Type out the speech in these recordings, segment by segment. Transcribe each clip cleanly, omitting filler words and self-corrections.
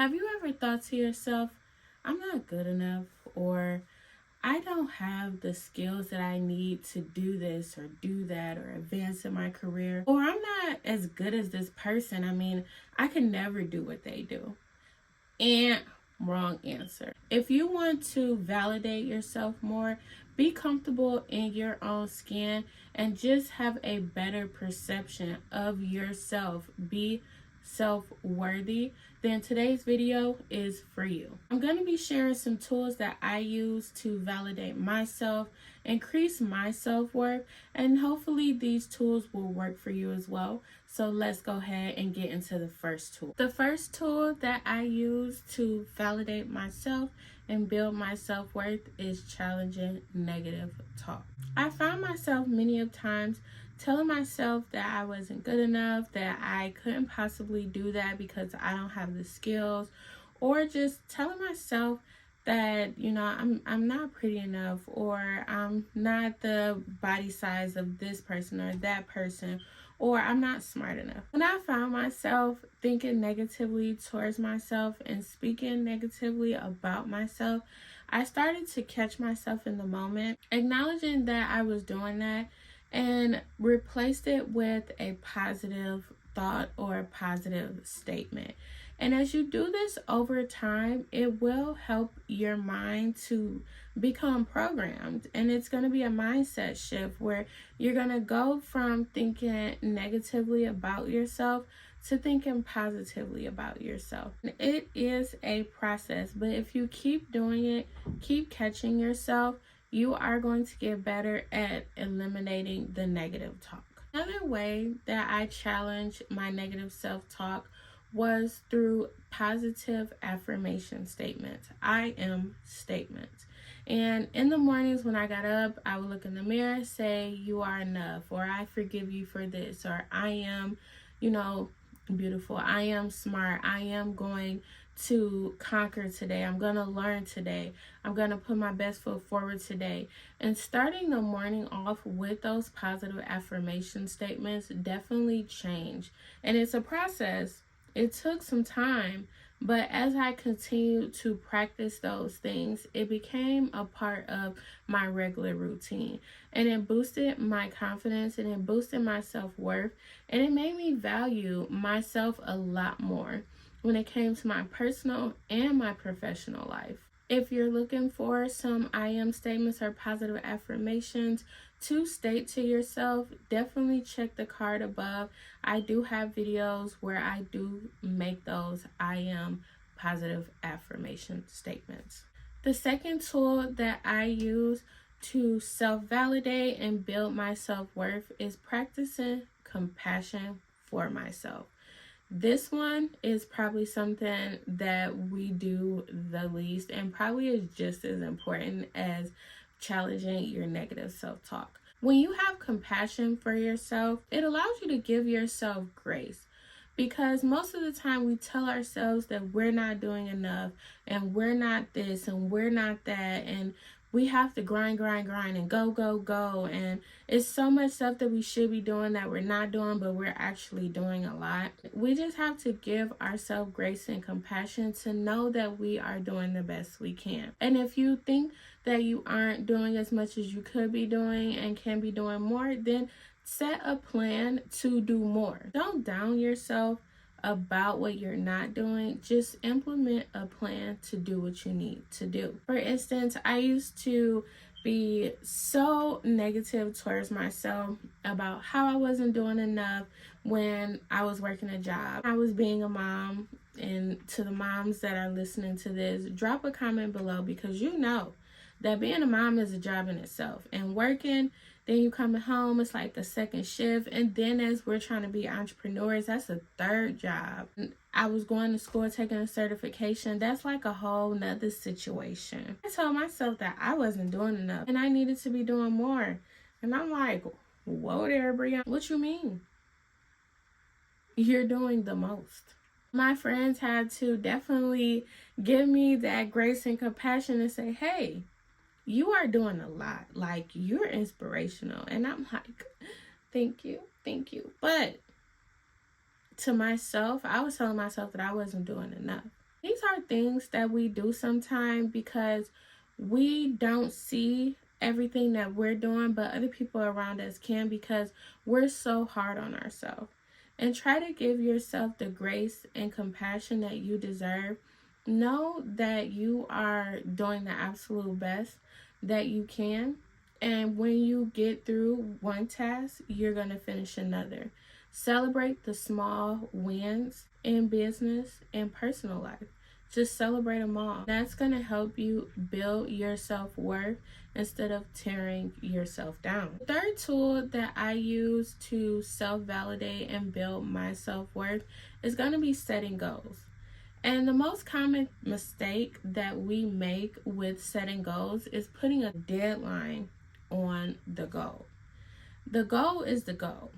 Have you ever thought to yourself, I'm not good enough, or I don't have the skills that I need to do this or do that or advance in my career, or I'm not as good as this person. I mean, I can never do what they do. And wrong answer. If you want to validate yourself more, be comfortable in your own skin and just have a better perception of yourself. Be self-worthy, then today's video is for you. I'm going to be sharing some tools that I use to validate myself, increase my self-worth, and hopefully these tools will work for you as well. So let's go ahead and get into the first tool. The first tool that I use to validate myself and build my self-worth is challenging negative talk. I found myself many of times telling myself that I wasn't good enough, that I couldn't possibly do that because I don't have the skills, or just telling myself that, I'm not pretty enough, or I'm not the body size of this person or that person, or I'm not smart enough. When I found myself thinking negatively towards myself and speaking negatively about myself, I started to catch myself in the moment, acknowledging that I was doing that, and replaced it with a positive thought or a positive statement. And as you do this over time, it will help your mind to become programmed. And it's going to be a mindset shift where you're going to go from thinking negatively about yourself to thinking positively about yourself. It is a process, but if you keep doing it, keep catching yourself, you are going to get better at eliminating the negative talk. Another way that I challenge my negative self-talk was through positive affirmation statements. I am statements. And in the mornings when I got up, I would look in the mirror and say, you are enough, or I forgive you for this, or I am, beautiful. I am smart. I am going to conquer today. I'm going to learn today. I'm going to put my best foot forward today. And starting the morning off with those positive affirmation statements definitely changed. And it's a process. It took some time, but as I continued to practice those things, it became a part of my regular routine. And it boosted my confidence, and it boosted my self-worth, and it made me value myself a lot more when it came to my personal and my professional life. If you're looking for some I am statements or positive affirmations to state to yourself, definitely check the card above. I do have videos where I do make those I am positive affirmation statements. The second tool that I use to self-validate and build my self-worth is practicing compassion for myself. This one is probably something that we do the least, and probably is just as important as challenging your negative self-talk. When you have compassion for yourself, it allows you to give yourself grace. Because most of the time we tell ourselves that we're not doing enough, and we're not this, and we're not that, and we have to grind and go. And it's so much stuff that we should be doing that we're not doing, but we're actually doing a lot. We just have to give ourselves grace and compassion to know that we are doing the best we can. And if you think that you aren't doing as much as you could be doing and can be doing more, then set a plan to do more. Don't down yourself about what you're not doing. Just implement a plan to do what you need to do. For instance, I used to be so negative towards myself about how I wasn't doing enough when I was working a job. I was being a mom, and to the moms that are listening to this, drop a comment below, because you know that being a mom is a job in itself, and working, then you coming home, it's like the second shift. And then as we're trying to be entrepreneurs, that's a third job. I was going to school, taking a certification. That's like a whole nother situation. I told myself that I wasn't doing enough and I needed to be doing more. And I'm like, whoa there, Brianna. What you mean? You're doing the most. My friends had to definitely give me that grace and compassion and say, hey, you are doing a lot. Like, you're inspirational. And I'm like, thank you. But to myself, I was telling myself that I wasn't doing enough. These things that we do sometimes because we don't see everything that we're doing, but other people around us can, because we're so hard on ourselves. And try to give yourself the grace and compassion that you deserve. Know that you are doing the absolute best that you can. And when you get through one task, you're going to finish another. Celebrate the small wins in business and personal life. Just celebrate them all. That's going to help you build your self-worth instead of tearing yourself down. The third tool that I use to self-validate and build my self-worth is going to be setting goals. And the most common mistake that we make with setting goals is putting a deadline on the goal. The goal is the goal.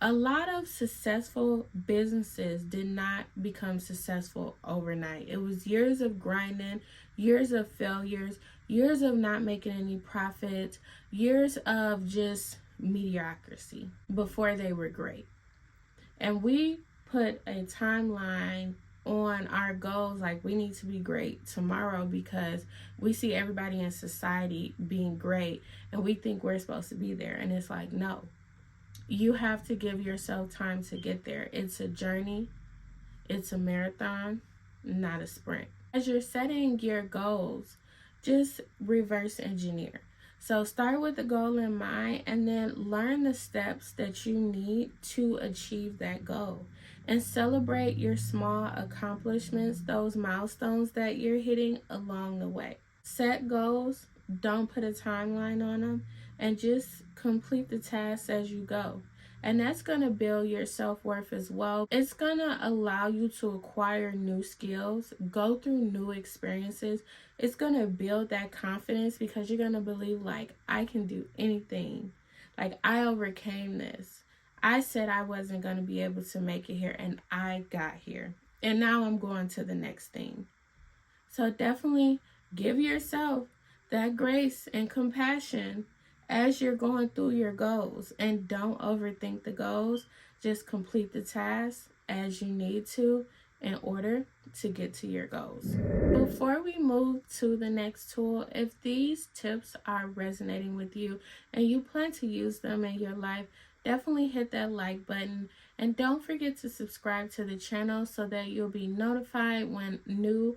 A lot of successful businesses did not become successful overnight. It was years of grinding, years of failures, years of not making any profits, years of just mediocrity before they were great. And we put a timeline on our goals, like we need to be great tomorrow because we see everybody in society being great and we think we're supposed to be there. And it's like, no. You have to give yourself time to get there. It's a journey. It's a marathon, not a sprint. As you're setting your goals, just reverse engineer. So start with the goal in mind and then learn the steps that you need to achieve that goal. And celebrate your small accomplishments, those milestones that you're hitting along the way. Set goals, don't put a timeline on them, and just complete the tasks as you go. And that's going to build your self-worth as well. It's going to allow you to acquire new skills, go through new experiences. It's going to build that confidence because you're going to believe, like, I can do anything. Like, I overcame this. I said I wasn't going to be able to make it here, and I got here. And now I'm going to the next thing. So definitely give yourself that grace and compassion as you're going through your goals, and don't overthink the goals. Just complete the tasks as you need to in order to get to your goals. Before we move to the next tool, if these tips are resonating with you and you plan to use them in your life, definitely hit that like button, and don't forget to subscribe to the channel so that you'll be notified when new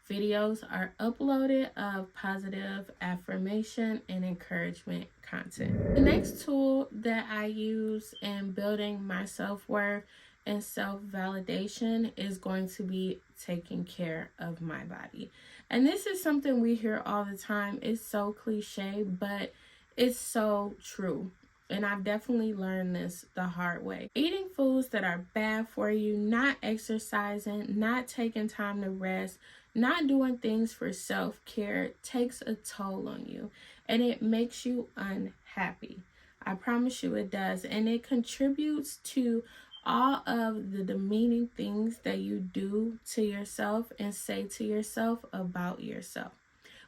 videos are uploaded of positive affirmation and encouragement content. The next tool that I use in building my self-worth and self-validation is going to be taking care of my body. And this is something we hear all the time. It's so cliche, but it's so true. And I've definitely learned this the hard way. Eating foods that are bad for you, not exercising, not taking time to rest, not doing things for self-care takes a toll on you, and it makes you unhappy. I promise you it does. And it contributes to all of the demeaning things that you do to yourself and say to yourself about yourself.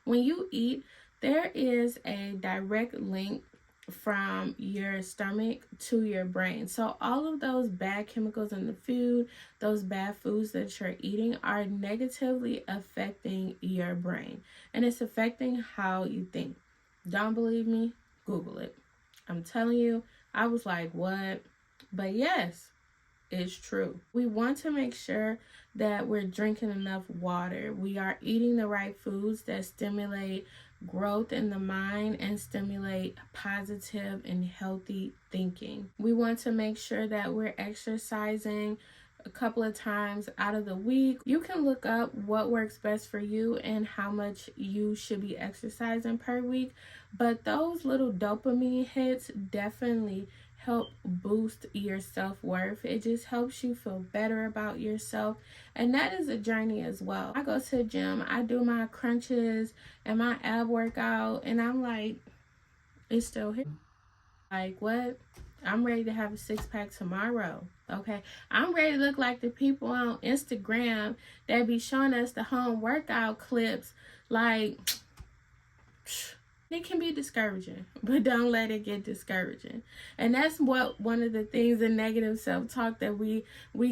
When you eat, there is a direct link from your stomach to your brain. So all of those bad chemicals in the food, those bad foods that you're eating, are negatively affecting your brain, and it's affecting how you think. Don't believe me? Google it. I'm telling you, I was like, what? But yes, it's true. We want to make sure that we're drinking enough water. We are eating the right foods that stimulate growth in the mind and stimulate positive and healthy thinking. We want to make sure that we're exercising a couple of times out of the week. You can look up what works best for you and how much you should be exercising per week, but those little dopamine hits definitely help boost your self-worth. It just helps you feel better about yourself, and that is a journey as well. I go to the gym, I do my crunches and my ab workout, and I'm like, it's still here. Like, what? I'm ready to have a six-pack tomorrow. Okay, I'm ready to look like the people on Instagram that be showing us the home workout clips. Like, It can be discouraging, but don't let it get discouraging. And that's what one of the things in negative self-talk that we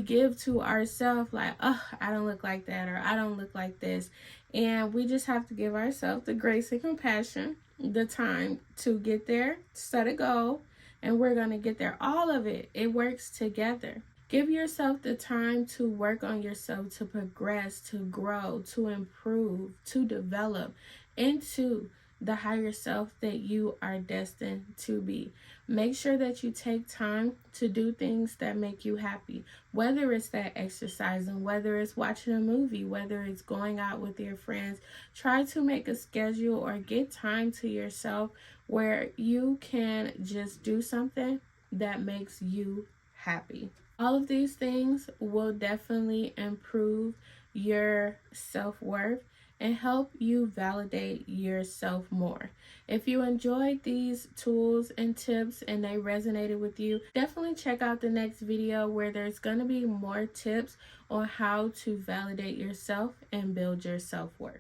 give to ourselves, like, oh, I don't look like that, or I don't look like this. And we just have to give ourselves the grace and compassion, the time to get there, set a goal, and we're going to get there. All of it, it works together. Give yourself the time to work on yourself, to progress, to grow, to improve, to develop into the higher self that you are destined to be. Make sure that you take time to do things that make you happy, whether it's that exercising, whether it's watching a movie, whether it's going out with your friends. Try to make a schedule or get time to yourself where you can just do something that makes you happy. All of these things will definitely improve your self-worth and help you validate yourself more. If you enjoyed these tools and tips and they resonated with you, definitely check out the next video where there's going to be more tips on how to validate yourself and build your self-worth.